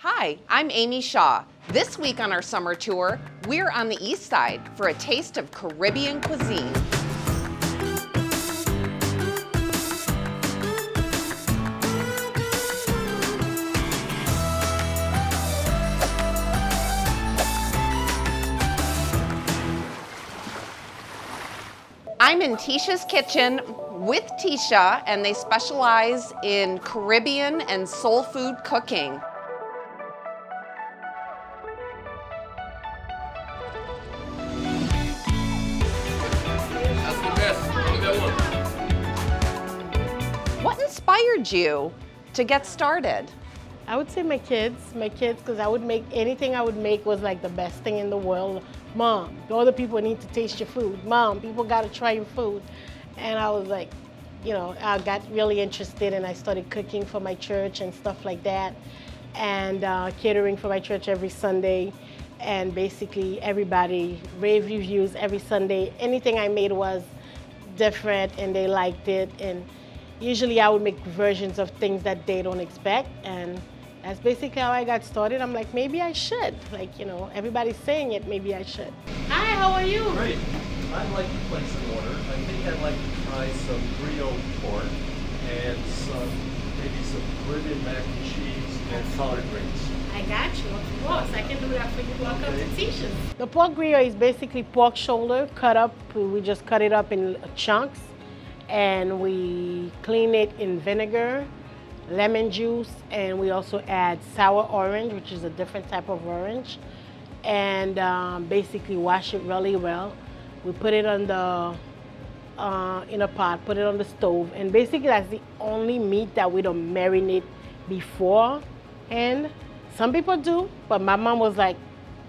Hi, I'm Amy Shaw. This week on our summer tour, we're on the east side for a taste of Caribbean cuisine. I'm in Tsha's kitchen with Tsha, and they specialize in Caribbean and soul food cooking. That's the best. Look at that one. What inspired you to get started? I would say my kids, because I would make anything I would make was like the best thing in the world. Mom, the other people need to taste your food. Mom, people got to try your food. And I was like, I got really interested and I started cooking for my church and stuff like that, and catering for my church every Sunday. And basically everybody rave reviews every Sunday. Anything I made was different and they liked it. And usually I would make versions of things that they don't expect. And that's basically how I got started. I'm like, maybe I should. Everybody's saying it, maybe I should. Hi, how are you? Great. I'd like to place an order. I think I'd like to try some griot pork and maybe some Caribbean mac and cheese and collard greens. I got you, of course. I can do that for you. Welcome to Tsha's. The pork griot is basically pork shoulder cut up. We just cut it up in chunks and we clean it in vinegar, lemon juice, and we also add sour orange, which is a different type of orange, and basically wash it really well. We put it on in a pot, put it on the stove, and basically that's the only meat that we don't marinate before. And some people do, but my mom was like,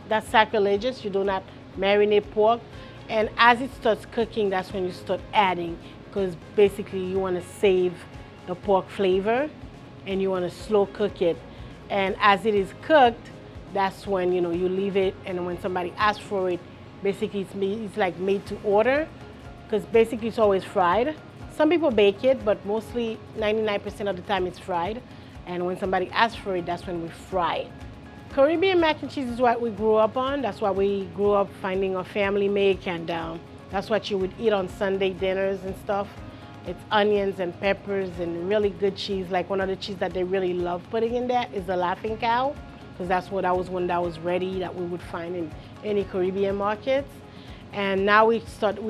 that's sacrilegious, you do not marinate pork. And as it starts cooking, that's when you start adding, because basically you want to save the pork flavor and you want to slow cook it. And as it is cooked, that's when you leave it, and when somebody asks for it, basically it's like made to order, because basically it's always fried. Some people bake it, but mostly 99% of the time it's fried. And when somebody asks for it, that's when we fry it. Caribbean mac and cheese is what we grew up on. That's what we grew up finding our family make, and that's what you would eat on Sunday dinners and stuff. It's onions and peppers and really good cheese. Like one of the cheese that they really love putting in there is the Laughing Cow, because that was one that was ready that we would find in any Caribbean markets. And now we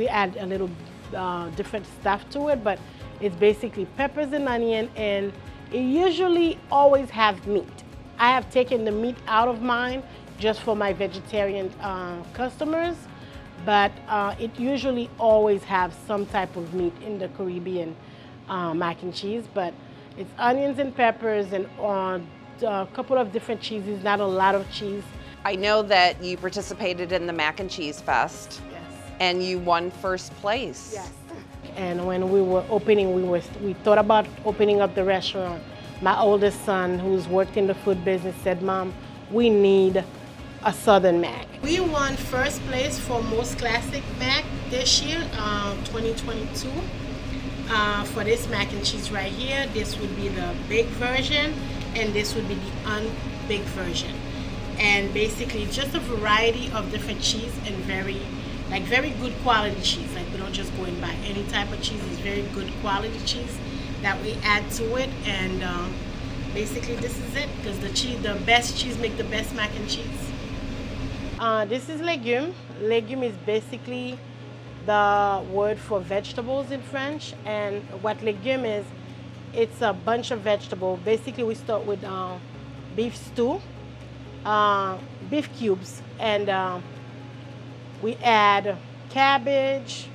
add a little different stuff to it, but it's basically peppers and onion, and it usually always has meat. I have taken the meat out of mine just for my vegetarian customers, but it usually always has some type of meat in the Caribbean mac and cheese. But it's onions and peppers and a couple of different cheeses, not a lot of cheese. I know that you participated in the Mac and Cheese Fest. Yes. And you won first place. Yes. And when we were opening, we thought about opening up the restaurant. My oldest son, who's worked in the food business, said, Mom, we need a Southern mac. We won first place for most classic mac this year, 2022. For this mac and cheese right here, this would be the big version, and this would be the unbig version. And basically just a variety of different cheese and very good quality cheese. Like we don't just go and buy any type of cheese. It's very good quality cheese that we add to it. And basically this is it, because the best cheese make the best mac and cheese. This is legume. Legume is basically the word for vegetables in French. And what legume is, it's a bunch of vegetables. Basically we start with beef stew, beef cubes, and we add cabbage,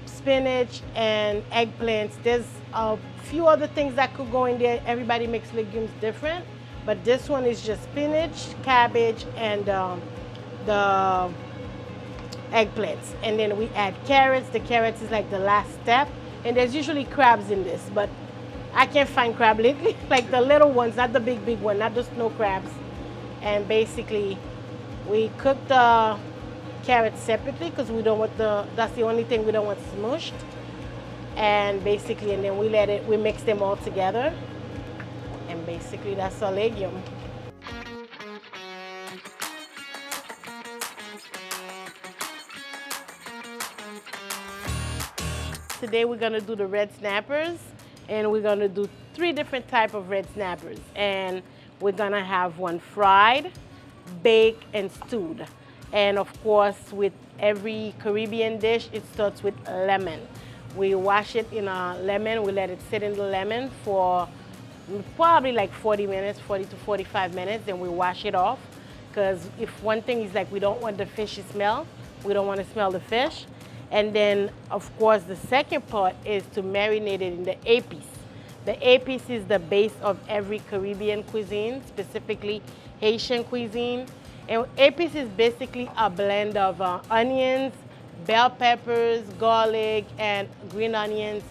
spinach, and eggplants. There's a few other things that could go in there. Everybody makes legumes different, but this one is just spinach, cabbage, and the eggplants. And then we add carrots. The carrots is like the last step. And there's usually crabs in this, but I can't find crab lately. Like the little ones, not the big one, not the snow crabs. And basically, we cook the carrots separately because we don't want that's the only thing we don't want smushed. And basically, and then we mix them all together. And basically, that's our legume. today we're gonna do the red snappers, and we're gonna do 3 different types of red snappers. And we're gonna have one fried, baked, and stewed. And of course, with every Caribbean dish, it starts with lemon. We wash it in a lemon, we let it sit in the lemon for probably like 40 minutes, 40 to 45 minutes, then we wash it off. Because if one thing is like we don't want the fish to smell, we don't want to smell the fish. And then, of course, the second part is to marinate it in the épices. The épices is the base of every Caribbean cuisine, specifically Haitian cuisine. And épices is basically a blend of onions, bell peppers, garlic, and green onions,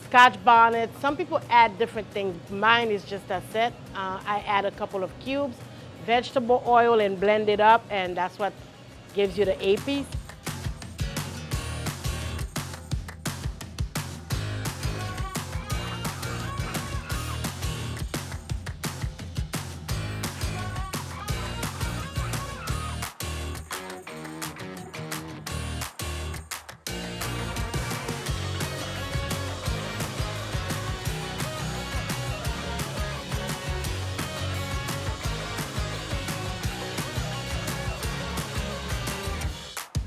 scotch bonnet. Some people add different things. Mine is just a set. I add a couple of cubes, vegetable oil, and blend it up, and that's what gives you the épices.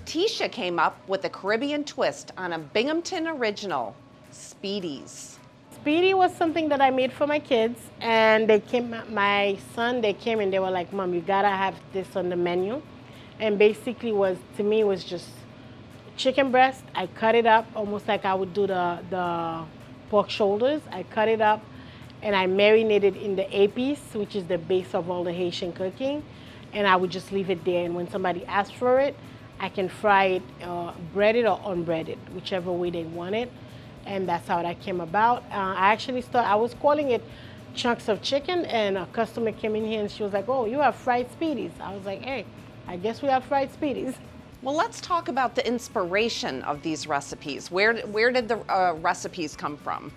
Tsha came up with a Caribbean twist on a Binghamton original, Speedies. Speedy was something that I made for my kids, and they came, my son, they came and they were like, Mom, you gotta have this on the menu. And basically to me, was just chicken breast. I cut it up almost like I would do the pork shoulders. I cut it up and I marinated in the épices, which is the base of all the Haitian cooking. And I would just leave it there. And when somebody asks for it, I can fry it, breaded or unbreaded, whichever way they want it. And that's how that came about. I was calling it chunks of chicken, and a customer came in here and she was like, oh, you have fried Speedies. I was like, hey, I guess we have fried Speedies. Well, let's talk about the inspiration of these recipes. Where did the recipes come from?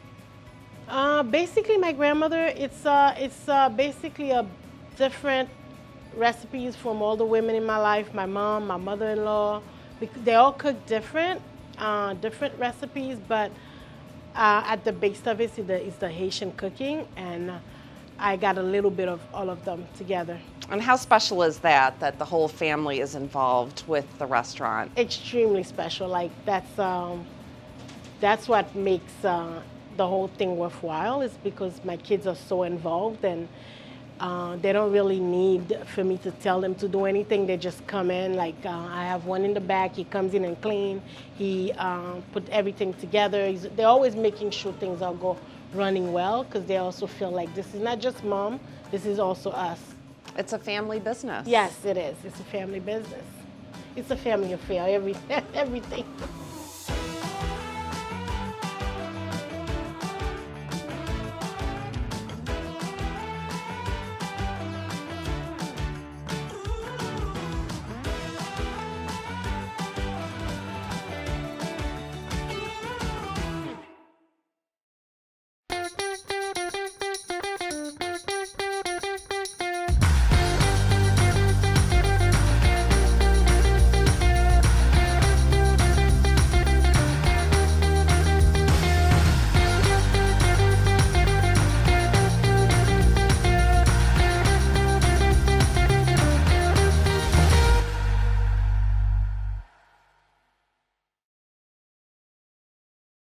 Basically, my grandmother, it's basically a different recipes from all the women in my life, my mom, my mother-in-law. They all cook different recipes, but at the base of it is the Haitian cooking, and I got a little bit of all of them together. And how special is that the whole family is involved with the restaurant? Extremely special. Like that's what makes the whole thing worthwhile, is because my kids are so involved, and they don't really need for me to tell them to do anything. They just come in. Like I have one in the back. He comes in and clean. He put everything together. They're always making sure things are running well, because they also feel like this is not just Mom. This is also us. It's a family business. Yes, it is. It's a family business. It's a family affair. Everything.